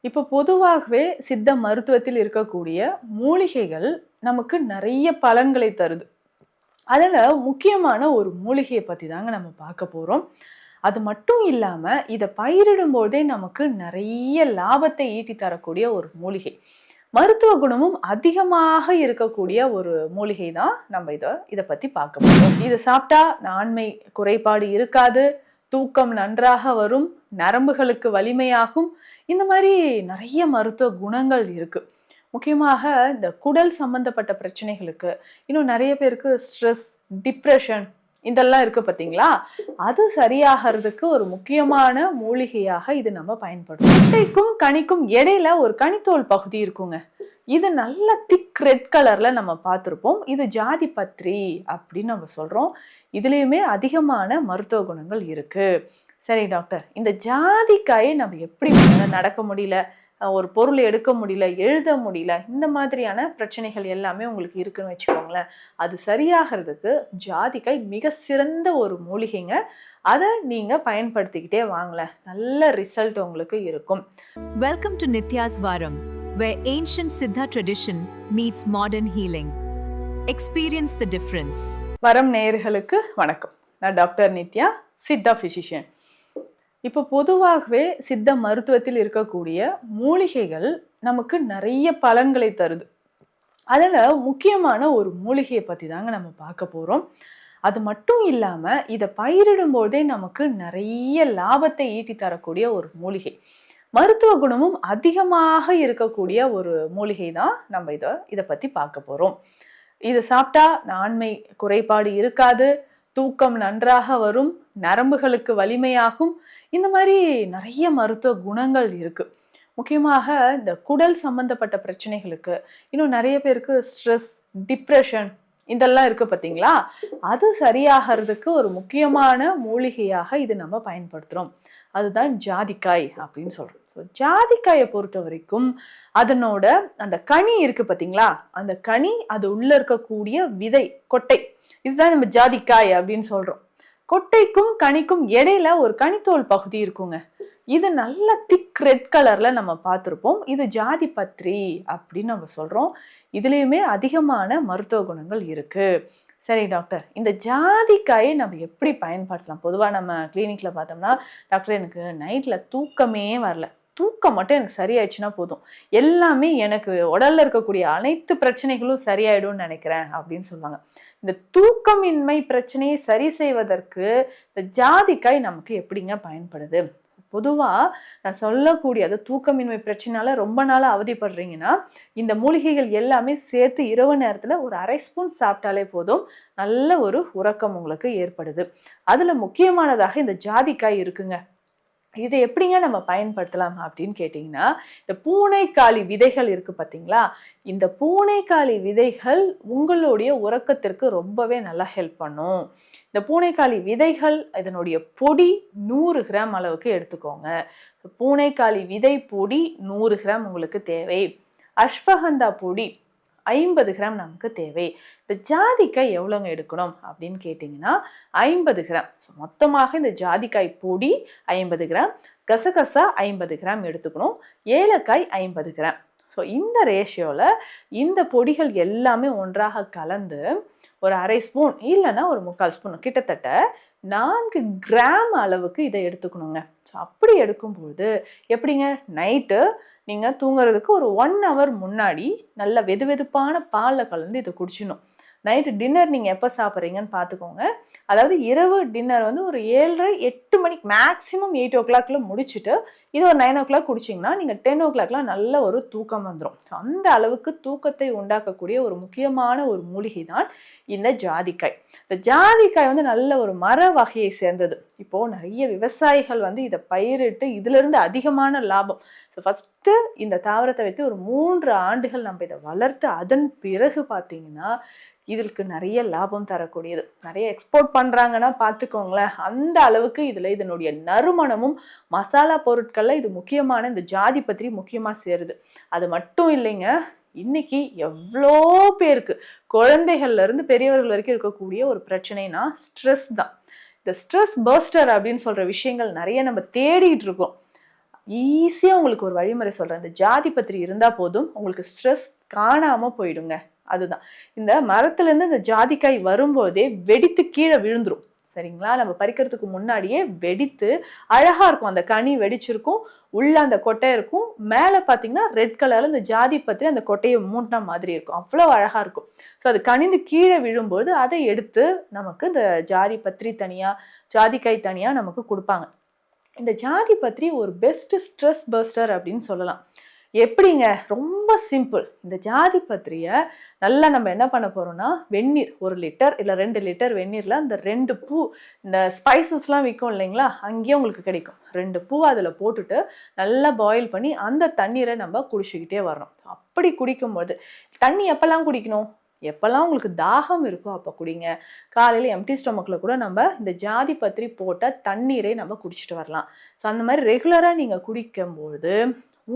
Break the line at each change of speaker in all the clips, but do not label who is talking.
இப்போ பொதுவாகவே சித்த மருத்துவத்தில் இருக்கக்கூடிய மூலிகைகள் நமக்கு நிறைய பலன்களை தருது. அதுல முக்கியமான ஒரு மூலிகையை பத்தி தாங்க நம்ம பார்க்க போறோம். அது மட்டும் இல்லாம இத பயிரிடும்போதே நமக்கு நிறைய லாபத்தை ஈட்டி தரக்கூடிய ஒரு மூலிகை. மருத்துவ குணமும் அதிகமாக இருக்கக்கூடிய ஒரு மூலிகை தான் நம்ம இத பத்தி பார்க்க போறோம். இது சாப்பிட்டா ஆண்மை குறைபாடு இருக்காது, தூக்கம் நன்றாக வரும், நரம்புகளுக்கு வலிமையாகும். இந்த மாதிரி நிறைய மருத்துவ குணங்கள் இருக்கு. முக்கியமாக இந்த குடல் சம்பந்தப்பட்ட பிரச்சனைகளுக்கு, இன்னும் நிறைய பேருக்கு ஸ்ட்ரெஸ், டிப்ரெஷன் இதெல்லாம் இருக்கு பார்த்தீங்களா? அது சரியாகிறதுக்கு ஒரு முக்கியமான மூலிகையாக இது நம்ம பயன்படுத்தும். முட்டைக்கும் கனிக்கும் இடையில ஒரு கனித்தோல் பகுதி இருக்குங்க. இது நல்ல திக் ரெட் கலர்ல நம்ம பார்த்திருப்போம். இது ஜாதி பத்ரி அப்படின்னு நம்ம சொல்றோம். இதுலயுமே அதிகமான மருத்துவ குணங்கள் இருக்கு. சரி டாக்டர், இந்த ஜாதிக்காயை நம்ம எப்படி நடக்க முடியல, ஒரு பொருள் எடுக்க முடியல, எழுத முடியல, இந்த மாதிரியான பிரச்சனைகள் எல்லாமே உங்களுக்கு இருக்குன்னு வச்சுக்கோங்களேன். அது சரியாகிறதுக்கு ஜாதிக்காய் மிக சிறந்த ஒரு மூலிகைங்க. அதை நீங்க பயன்படுத்திக்கிட்டே வாங்களேன், நல்ல ரிசல்ட் உங்களுக்கு இருக்கும்.
Welcome to Nitya's Varam, where ancient Siddha tradition meets modern healing. Experience the difference.
வரம் நேயர்களுக்கு வணக்கம். நான் டாக்டர் நித்யா, சித்தா பிசிஷியன். இப்போ பொதுவாகவே சித்த மருத்துவத்தில் இருக்கக்கூடிய மூலிகைகள் நமக்கு நிறைய பலன்களை தருது. அதுல முக்கியமான ஒரு மூலிகையை பத்தி தாங்க நம்ம பார்க்க போறோம். அது மட்டும் இல்லாம இத பயிரிடும் போதே நமக்கு நிறைய லாபத்தை ஈட்டி தரக்கூடிய ஒரு மூலிகை. மருத்துவ குணமும் அதிகமாக இருக்கக்கூடிய ஒரு மூலிகை தான் நம்ம இத பத்தி பார்க்க போறோம். இது சாப்பிட்டா ஆண்மை குறைபாடு இருக்காது, தூக்கம் நன்றாக வரும், நரம்புகளுக்கு வலிமையாகும். இந்த மாதிரி நிறைய மருத்துவ குணங்கள் இருக்கு. முக்கியமாக இந்த குடல் சம்பந்தப்பட்ட பிரச்சனைகளுக்கு, இன்னும் நிறைய பேருக்கு ஸ்ட்ரெஸ், டிப்ரெஷன் இதெல்லாம் இருக்கு பார்த்தீங்களா? அது சரியாகிறதுக்கு ஒரு முக்கியமான மூலிகையாக இது நம்ம பயன்படுத்துறோம். அதுதான் ஜாதிக்காய் அப்படின்னு சொல்றோம். ஜாதிக்காயை பொறுத்த வரைக்கும் அதனோட அந்த கனி இருக்கு பார்த்தீங்களா? அந்த கனி, அது உள்ள இருக்கக்கூடிய விதை, கொட்டை, இதுதான் நம்ம ஜாதிக்காய் அப்படின்னு சொல்றோம். கொட்டைக்கும் கனிக்கும் இடையில ஒரு கனித்தோல் பகுதி இருக்குங்க. இது நல்ல திக் ரெட் கலர்ல நம்ம பார்த்திருப்போம். இது ஜாதி பத்ரி அப்படின்னு நம்ம சொல்றோம். இதுலயுமே அதிகமான மருத்துவ குணங்கள் இருக்கு. சரி டாக்டர், இந்த ஜாதிக்காயை நம்ம எப்படி பயன்படுத்தலாம்? பொதுவா நம்ம கிளினிக்ல பார்த்தோம்னா, டாக்டர் எனக்கு நைட்ல தூக்கமே வரல, தூக்கம் மட்டும் எனக்கு சரியாயிடுச்சுன்னா போதும், எல்லாமே எனக்கு உடல்ல இருக்கக்கூடிய அனைத்து பிரச்சனைகளும் சரியாயிடும்னு நினைக்கிறேன் அப்படின்னு சொல்லுவாங்க. இந்த தூக்கமின்மை பிரச்சனையை சரி செய்வதற்கு இந்த ஜாதிக்காய் நமக்கு எப்படிங்க பயன்படுது? பொதுவா நான் சொல்லக்கூடிய அது தூக்கமின்மை பிரச்சனையால ரொம்ப நாளா அவதிப்படுறீங்கன்னா, இந்த மூலிகைகள் எல்லாமே சேர்த்து இரவு நேரத்துல ஒரு அரை ஸ்பூன் சாப்பிட்டாலே போதும், நல்ல ஒரு உறக்கம் உங்களுக்கு ஏற்படுது. அதுல முக்கியமானதாக இந்த ஜாதிக்காய் இருக்குங்க. இதை எப்படிங்க நம்ம பயன்படுத்தலாம் அப்படின்னு கேட்டிங்கன்னா, இந்த பூனைக்காளி விதைகள் இருக்கு பார்த்தீங்களா? இந்த பூனைக்காளி விதைகள் உங்களுடைய உறக்கத்திற்கு ரொம்பவே நல்லா ஹெல்ப் பண்ணும். இந்த பூனைக்காளி விதைகள், இதனுடைய பொடி 100 கிராம் அளவுக்கு எடுத்துக்கோங்க. பூனைக்காளி விதை பொடி 100 கிராம் உங்களுக்கு தேவை. அஸ்வகந்தா பொடி 50 கிராம் நமக்கு தேவை. இந்த ஜாதிக்காய் எவ்வளோங்க எடுக்கணும் அப்படின்னு கேட்டிங்கன்னா 50 கிராம். மொத்தமாக இந்த ஜாதிக்காய் பொடி 50 கிராம், கசகசா 50 கிராம் எடுத்துக்கணும், ஏலக்காய் 50 கிராம். ஸோ இந்த ரேஷியோவில் இந்த பொடிகள் எல்லாமே ஒன்றாக கலந்து ஒரு அரை ஸ்பூன் இல்லைன்னா ஒரு 3/4 ஸ்பூன், கிட்டத்தட்ட 4 கிராம் அளவுக்கு இதை எடுத்துக்கணுங்க. ஸோ அப்படி எடுக்கும்போது எப்படிங்க, நைட்டு நீங்கள் தூங்குறதுக்கு ஒரு 1 ஹவர் முன்னாடி நல்ல வெது வெதுப்பான பாலில் கலந்து இதை குடிச்சிடணும். நைட்டு டின்னர் நீங்கள் எப்போ சாப்பிட்றீங்கன்னு பார்த்துக்கோங்க. அதாவது இரவு டின்னர் வந்து ஒரு 7:30 8 மணிக்கு, மேக்ஸிமம் 8 ஓ கிளாக்ல முடிச்சுட்டு இது ஒரு 9 ஓ கிளாக் குடிச்சிங்கன்னா நீங்கள் 10 ஓ கிளாக்லாம் நல்ல ஒரு தூக்கம் வந்துடும். ஸோ அந்த அளவுக்கு தூக்கத்தை உண்டாக்கக்கூடிய ஒரு முக்கியமான ஒரு மூலிகை தான் இந்த ஜாதிக்காய். இந்த ஜாதிக்காய் வந்து நல்ல ஒரு மர வகையை சேர்ந்தது. இப்போது நிறைய விவசாயிகள் வந்து இதை பயிரிட்டு இதிலிருந்து அதிகமான லாபம். ஸோ ஃபஸ்ட்டு இந்த தாவரத்தை வைத்து ஒரு 3 ஆண்டுகள் நம்ம இதை வளர்த்து அதன் பிறகு பார்த்தீங்கன்னா இதற்கு நிறைய லாபம் தரக்கூடியது. நிறைய எக்ஸ்போர்ட் பண்ணுறாங்கன்னா பார்த்துக்கோங்களேன். அந்த அளவுக்கு இதில் இதனுடைய நறுமணமும் மசாலா பொருட்களில் இது முக்கியமான இந்த ஜாதி பத்திரி முக்கியமாக சேருது. அது மட்டும் இல்லைங்க, இன்னைக்கு எவ்வளோ பேருக்கு குழந்தைகள்ல இருந்து பெரியவர்கள் வரைக்கும் இருக்கக்கூடிய ஒரு பிரச்சனைனா ஸ்ட்ரெஸ் தான். இந்த ஸ்ட்ரெஸ் பர்ஸ்டர் அப்படின்னு சொல்கிற விஷயங்கள் நிறைய நம்ம தேடிட்டு இருக்கோம். ஈஸியா உங்களுக்கு ஒரு வழிமுறை சொல்றேன். இந்த ஜாதி பத்திரி இருந்தா போதும், உங்களுக்கு ஸ்ட்ரெஸ் காணாம போயிடுங்க. அதுதான். இந்த மரத்துல இருந்து இந்த ஜாதிக்காய் வரும்போதே வெடித்து கீழே விழுந்துரும். சரிங்களா? நம்ம பறிக்கிறதுக்கு முன்னாடியே வெடித்து அழகா இருக்கும். அந்த கனி வெடிச்சிருக்கும், உள்ள அந்த கொட்டை இருக்கும், மேல பாத்தீங்கன்னா ரெட் கலர்ல இந்த ஜாதி பத்திரி அந்த கொட்டையை மூடின மாதிரி இருக்கும். அவ்வளவு அழகா இருக்கும். ஸோ அது கனிந்து கீழே விழும்போது அதை எடுத்து நமக்கு இந்த ஜாதி பத்திரி தனியா, ஜாதிக்காய் தனியா நமக்கு கொடுப்பாங்க. இந்த ஜாதி பத்திரி ஒரு பெஸ்ட் ஸ்ட்ரெஸ் பஸ்டர் அப்படின்னு சொல்லலாம். எப்படிங்க? ரொம்ப சிம்பிள். இந்த ஜாதி பத்திரியை நல்லா நம்ம என்ன பண்ண போறோம்னா, வெந்நீர் 1 லிட்டர் இல்லை 2 லிட்டர் வெந்நீர்ல அந்த 2 பூ, இந்த ஸ்பைசஸ்லாம் விற்கும் இல்லைங்களா, அங்கேயே உங்களுக்கு கிடைக்கும். 2 பூ அதில் போட்டுட்டு நல்லா பாயில் பண்ணி அந்த தண்ணீரை நம்ம குடிச்சுக்கிட்டே வரணும். அப்படி குடிக்கும்போது தண்ணி எப்பெல்லாம் குடிக்கணும்? எப்பெல்லாம் உங்களுக்கு தாகம் இருக்கோ அப்போ குடிங்க. காலையில் எம்டி ஸ்டொமக்கில் கூட நம்ம இந்த ஜாதி பத்திரி போட்ட தண்ணீரை நம்ம குடிச்சிட்டு வரலாம். ஸோ அந்த மாதிரி ரெகுலராக நீங்கள் குடிக்கும்போது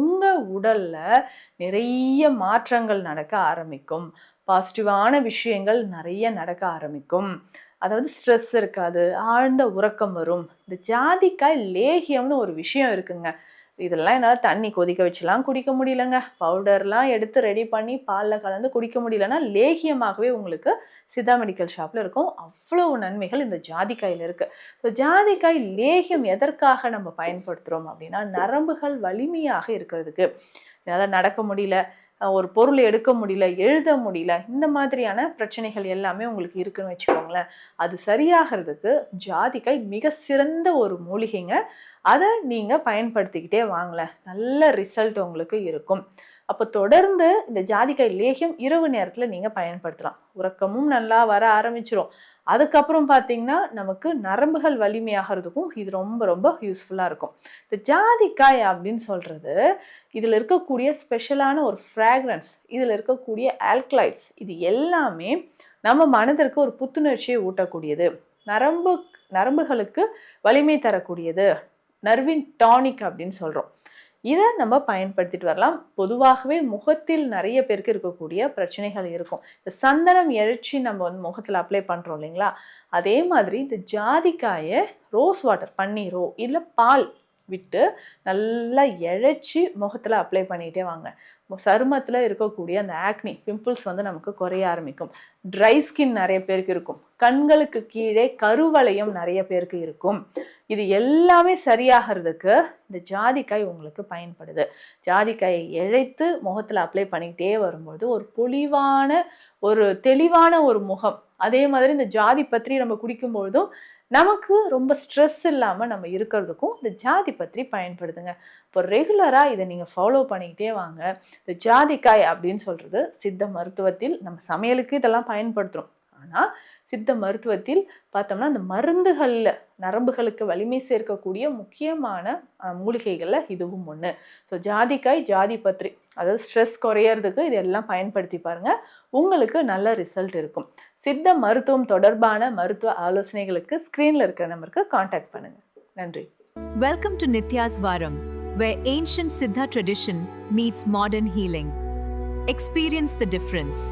உங்கள் உடலில் நிறைய மாற்றங்கள் நடக்க ஆரம்பிக்கும். பாசிட்டிவான விஷயங்கள் நிறைய நடக்க ஆரம்பிக்கும். அதாவது ஸ்ட்ரெஸ் இருக்காது, ஆழ்ந்த உறக்கம் வரும். இந்த ஜாதிக்காய் லேகியம்னு ஒரு விஷயம் இருக்குங்க. இதெல்லாம் என்னால் தண்ணி கொதிக்க வச்சுலாம் குடிக்க முடியலங்க. பவுடர்லாம் எடுத்து ரெடி பண்ணி பாலில் கலந்து குடிக்க முடியலன்னா லேகியமாகவே உங்களுக்கு சித்தா மெடிக்கல் ஷாப்பில் இருக்கும். அவ்வளவு நன்மைகள் இந்த ஜாதிக்காயில் இருக்குது. ஸோ ஜாதிக்காய் லேகியம் எதற்காக நம்ம பயன்படுத்துகிறோம் அப்படின்னா, நரம்புகள் வலிமையாக இருக்கிறதுக்கு. என்னால் நடக்க முடியல, ஒரு பொருள் எடுக்க முடியல, எழுத முடியல, இந்த மாதிரியான பிரச்சனைகள் எல்லாமே உங்களுக்கு இருக்குன்னு வச்சுக்கோங்களேன். அது சரியாகிறதுக்கு ஜாதிக்காய் மிக சிறந்த ஒரு மூலிகைங்க. அதை நீங்கள் பயன்படுத்திக்கிட்டே வாங்கலேன், நல்ல ரிசல்ட் உங்களுக்கு இருக்கும். அப்போ தொடர்ந்து இந்த ஜாதிக்காய் லேகியம் இரவு நேரத்தில் நீங்கள் பயன்படுத்தலாம். உறக்கமும் நல்லா வர ஆரம்பிச்சிடும். அதுக்கப்புறம் பார்த்தீங்கன்னா நமக்கு நரம்புகள் வலிமையாகிறதுக்கும் இது ரொம்ப ரொம்ப யூஸ்ஃபுல்லாக இருக்கும். இந்த ஜாதிக்காய் அப்படின்னு சொல்கிறது, இதில் இருக்கக்கூடிய ஸ்பெஷலான ஒரு ஃப்ராக்ரன்ஸ், இதில் இருக்கக்கூடிய ஆல்கலைட்ஸ், இது எல்லாமே நம்ம மனதிற்கு ஒரு புத்துணர்ச்சியை ஊட்டக்கூடியது, நரம்புகளுக்கு வலிமை தரக்கூடியது, நர்வின் டானிக் அப்படின்னு சொல்கிறோம். இதை நம்ம பயன்படுத்திட்டு வரலாம். பொதுவாகவே முகத்தில் நிறைய பேருக்கு இருக்கக்கூடிய பிரச்சனைகள் இருக்கும். இந்த சந்தனம் இழைச்சி நம்ம வந்து முகத்தில் அப்ளை பண்ணுறோம் இல்லைங்களா, அதே மாதிரி இந்த ஜாதிக்காயை ரோஸ் வாட்டர், பன்னீரோ இல்லை பால் விட்டு நல்லா இழைச்சி முகத்தில் அப்ளை பண்ணிகிட்டே வாங்க. சருமத்தில் இருக்கக்கூடிய அந்த ஆக்னி, பிம்பிள்ஸ் வந்து நமக்கு குறைய ஆரம்பிக்கும். ட்ரை ஸ்கின் நிறைய பேருக்கு இருக்கும். கண்களுக்கு கீழே கருவளையம் நிறைய பேருக்கு இருக்கும். இது எல்லாமே சரியாகிறதுக்கு இந்த ஜாதிக்காய் உங்களுக்கு பயன்படுது. ஜாதிக்காயை இழைத்து முகத்தில் அப்ளை பண்ணிக்கிட்டே வரும்போது ஒரு பொலிவான, ஒரு தெளிவான ஒரு முகம். அதே மாதிரி இந்த ஜாதி பத்திரி நம்ம குடிக்கும்பொழுதும் நமக்கு ரொம்ப ஸ்ட்ரெஸ் இல்லாமல் நம்ம இருக்கிறதுக்கும் இந்த ஜாதி பத்திரி பயன்படுதுங்க. இப்போ ரெகுலராக இதை நீங்கள் ஃபாலோ பண்ணிக்கிட்டே வாங்க. இந்த ஜாதிக்காய் அப்படின்னு சொல்கிறது சித்த மருத்துவத்தில் நம்ம சமையலுக்கு இதெல்லாம் பயன்படுத்துகிறோம். ஆனால் சித்த மருத்துவத்தில் பார்த்தோம்னா அந்த மருந்துகளில் நரம்புகளுக்கு வலிமை சேர்க்கக்கூடிய முக்கியமான மூலிகைகளில் இதுவும் ஒன்று. ஸோ ஜாதிக்காய், ஜாதி பத்திரி, அதாவது ஸ்ட்ரெஸ் குறையிறதுக்கு இதெல்லாம் பயன்படுத்தி பாருங்கள், உங்களுக்கு நல்ல ரிசல்ட் இருக்கும். சித்த மருத்துவம் தொடர்பான மருத்துவ ஆலோசனைகளுக்கு ஸ்க்ரீனில் இருக்கிற நம்பருக்கு காண்டாக்ட் பண்ணுங்கள். நன்றி.
Welcome to Nitya's Varam, where ancient Siddha tradition meets modern healing. Experience the difference.